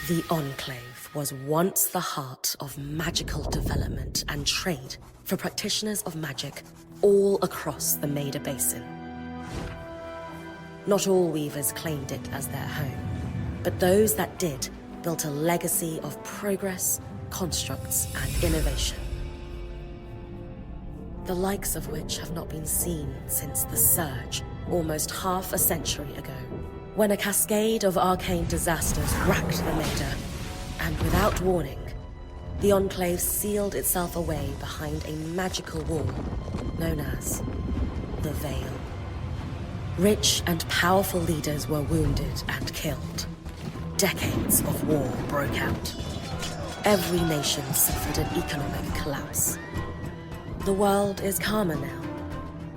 The Enclave was once the heart of magical development and trade for practitioners of magic all across the Maida Basin. Not all weavers claimed it as their home, but those that did built a legacy of progress, constructs, and innovation, the likes of which have not been seen since the Surge, almost half a century ago, when a cascade of arcane disasters racked the Maida, and without warning, the Enclave sealed itself away behind a magical wall known as the Veil. Rich and powerful leaders were wounded and killed. Decades of war broke out. Every nation suffered an economic collapse. The world is calmer now,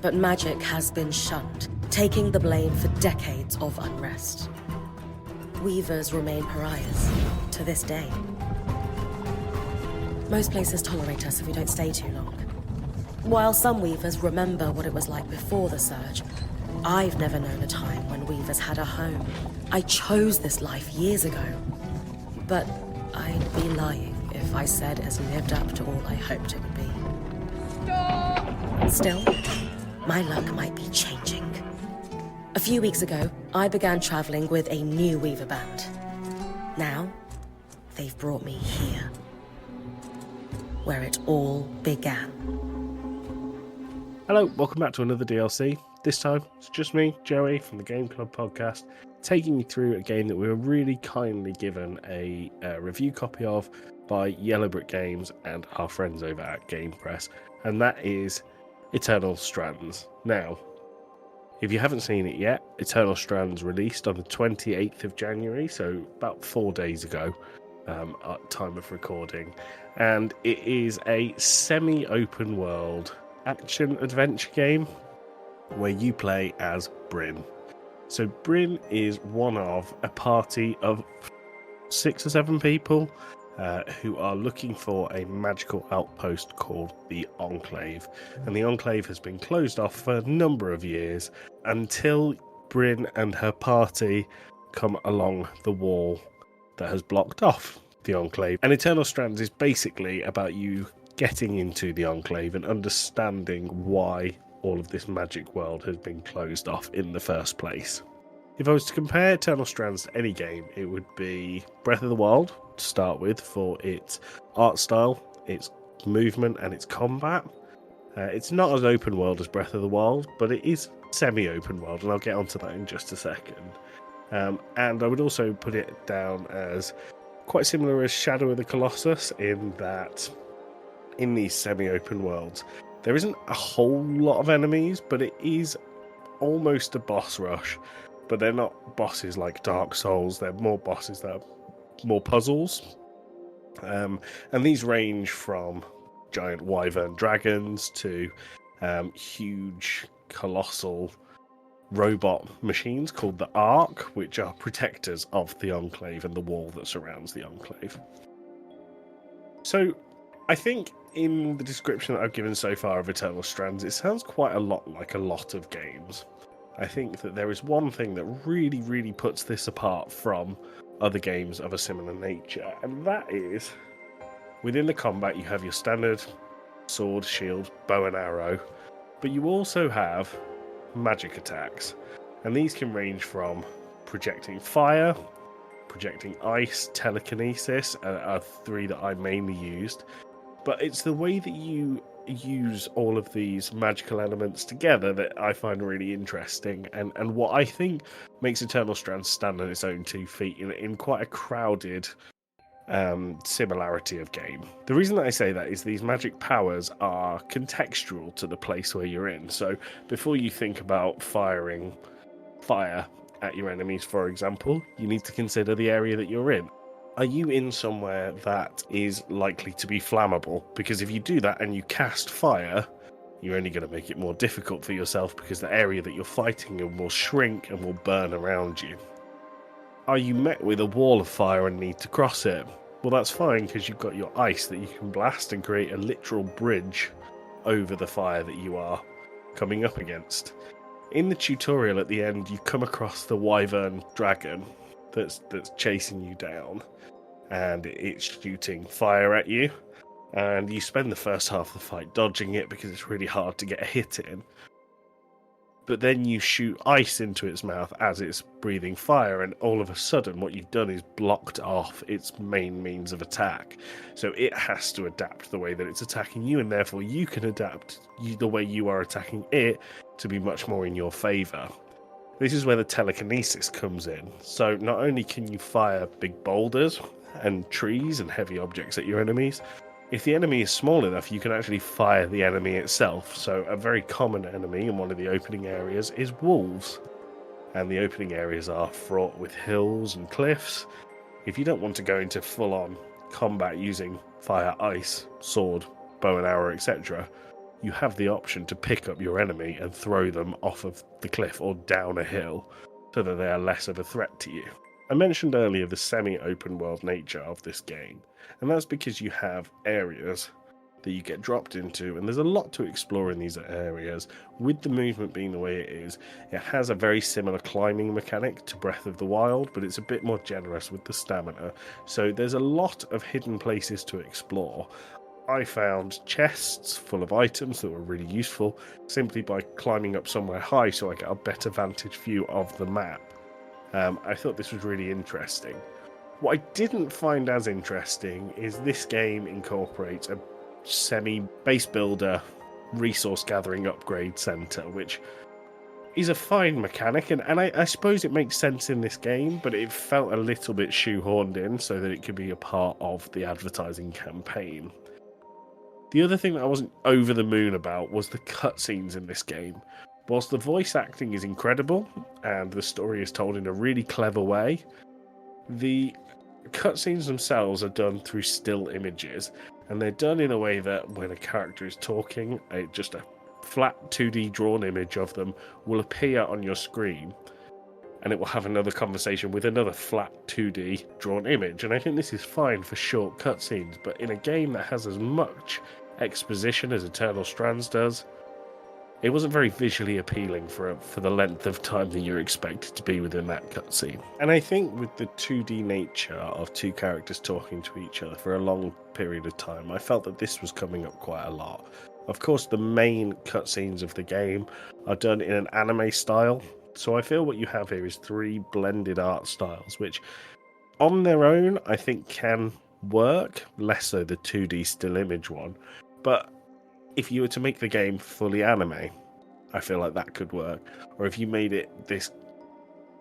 but magic has been shunned, taking the blame for decades of unrest. Weavers remain pariahs to this day. Most places tolerate us if we don't stay too long. While some weavers remember what it was like before the Surge, I've never known a time when weavers had a home. I chose this life years ago, but I'd be lying if I said it's lived up to all I hoped it would be. Still, my luck might be changing. A few weeks ago, I began traveling with a new weaver band. Now, they've brought me here, where it all began. Hello, welcome back to another DLC. This time, it's just me, Joey, from the Game Club podcast, taking you through a game that we were really kindly given a review copy of by Yellow Brick Games and our friends over at Game Press, and that is Eternal Strands. Now, if you haven't seen it yet, Eternal Strands released on the 28th of January, so about 4 days ago at time of recording, and it is a semi-open world action-adventure game where you play as Bryn. So Bryn is one of a party of 6 or 7 people who are looking for a magical outpost called the Enclave. And the Enclave has been closed off for a number of years until Bryn and her party come along the wall that has blocked off the Enclave. And Eternal Strands is basically about you getting into the Enclave and understanding why all of this magic world has been closed off in the first place. If I was to compare Eternal Strands to any game, it would be Breath of the Wild to start with for its art style, its movement and its combat. It's not as open world as Breath of the Wild, but it is semi-open world, and I'll get onto that in just a second. And I would also put it down as quite similar as Shadow of the Colossus in that in these semi-open worlds, there isn't a whole lot of enemies, but it is almost a boss rush. But they're not bosses like Dark Souls, they're more bosses that are more puzzles. And these range from giant wyvern dragons to huge, colossal robot machines called the Ark, which are protectors of the Enclave and the wall that surrounds the Enclave. So, I think in the description that I've given so far of Eternal Strands, it sounds quite a lot like a lot of games. I think that there is one thing that really, really puts this apart from other games of a similar nature, and that is, within the combat you have your standard sword, shield, bow and arrow, but you also have magic attacks, and these can range from projecting fire, projecting ice, telekinesis, are 3 that I mainly used. But it's the way that you use all of these magical elements together that I find really interesting, and what I think makes Eternal Strands stand on its own 2 feet in quite a crowded similarity of game. The reason that I say that is these magic powers are contextual to the place where you're in. So before you think about firing fire at your enemies, for example, you need to consider the area that you're in. Are you in somewhere that is likely to be flammable? Because if you do that and you cast fire, you're only going to make it more difficult for yourself because the area that you're fighting in will shrink and will burn around you. Are you met with a wall of fire and need to cross it? Well, that's fine because you've got your ice that you can blast and create a literal bridge over the fire that you are coming up against. In the tutorial at the end, you come across the wyvern dragon that's chasing you down. and it's shooting fire at you. And you spend the first half of the fight dodging it because it's really hard to get a hit in. But then you shoot ice into its mouth as it's breathing fire, and all of a sudden what you've done is blocked off its main means of attack. So it has to adapt the way that it's attacking you, and therefore you can adapt the way you are attacking it to be much more in your favour. This is where the telekinesis comes in. So not only can you fire big boulders and trees and heavy objects at your enemies, if the enemy is small enough, you can actually fire the enemy itself. So a very common enemy in one of the opening areas is wolves. And the opening areas are fraught with hills and cliffs. If you don't want to go into full-on combat using fire, ice, sword, bow and arrow, etc., you have the option to pick up your enemy and throw them off of the cliff or down a hill so that they are less of a threat to you. I mentioned earlier the semi-open world nature of this game, and that's because you have areas that you get dropped into, and there's a lot to explore in these areas. With the movement being the way it is, it has a very similar climbing mechanic to Breath of the Wild, but it's a bit more generous with the stamina, so there's a lot of hidden places to explore. I found chests full of items that were really useful simply by climbing up somewhere high so I get a better vantage view of the map. I thought this was really interesting. What I didn't find as interesting is this game incorporates a semi-base builder resource gathering upgrade center, which is a fine mechanic, and I suppose it makes sense in this game, but it felt a little bit shoehorned in so that it could be a part of the advertising campaign. The other thing that I wasn't over the moon about was the cutscenes in this game. Whilst the voice acting is incredible and the story is told in a really clever way, the cutscenes themselves are done through still images, and they're done in a way that when a character is talking, just a flat 2D drawn image of them will appear on your screen, and it will have another conversation with another flat 2D drawn image. And I think this is fine for short cutscenes, but in a game that has as much exposition as Eternal Strands does, it wasn't very visually appealing for the length of time that you're expected to be within that cutscene. And I think with the 2D nature of two characters talking to each other for a long period of time, I felt that this was coming up quite a lot. Of course, the main cutscenes of the game are done in an anime style, so I feel what you have here is three blended art styles, which on their own I think can work, less so the 2D still image one. But if you were to make the game fully anime, I feel like that could work. Or if you made it this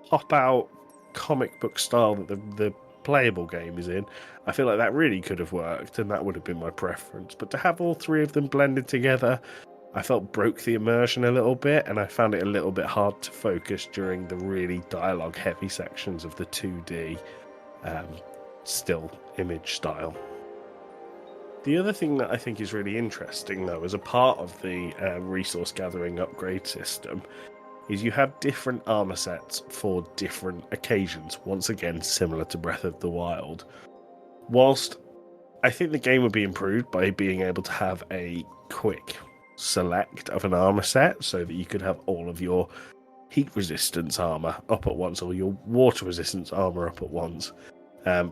pop-out comic book style that the playable game is in, I feel like that really could have worked, and that would have been my preference. But to have all three of them blended together, I felt broke the immersion a little bit, and I found it a little bit hard to focus during the really dialogue-heavy sections of the 2D still image style. The other thing that I think is really interesting, though, as a part of the resource gathering upgrade system, is you have different armor sets for different occasions, once again similar to Breath of the Wild. Whilst I think the game would be improved by being able to have a quick select of an armor set so that you could have all of your heat resistance armor up at once or your water resistance armor up at once,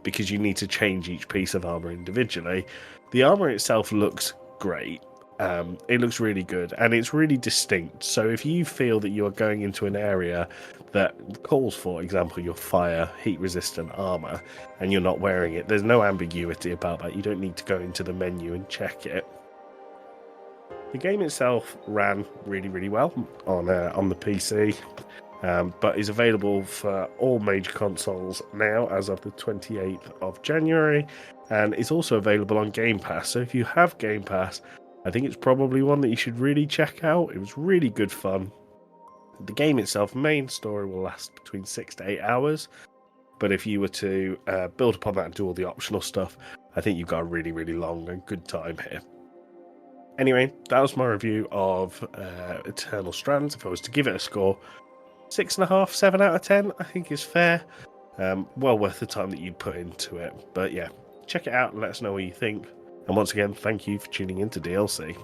because you need to change each piece of armor individually. The armor itself looks great. It looks really good and it's really distinct. So if you feel that you are going into an area that calls for example your fire heat resistant armor and you're not wearing it, there's no ambiguity about that. You don't need to go into the menu and check it. The game itself ran really well on the PC, but is available for all major consoles now as of the 28th of January, and is also available on Game Pass. So if you have Game Pass, I think it's probably one that you should really check out. It was really good fun. The game itself, main story, will last between 6 to 8 hours, but if you were to build upon that and do all the optional stuff, I think you've got a really long and good time here. Anyway, that was my review of Eternal Strands. If I was to give it a score, 6.5, 7 out of 10, I think is fair. Well worth the time that you'd put into it. But yeah, check it out and let us know what you think. And once again, thank you for tuning in to DLC.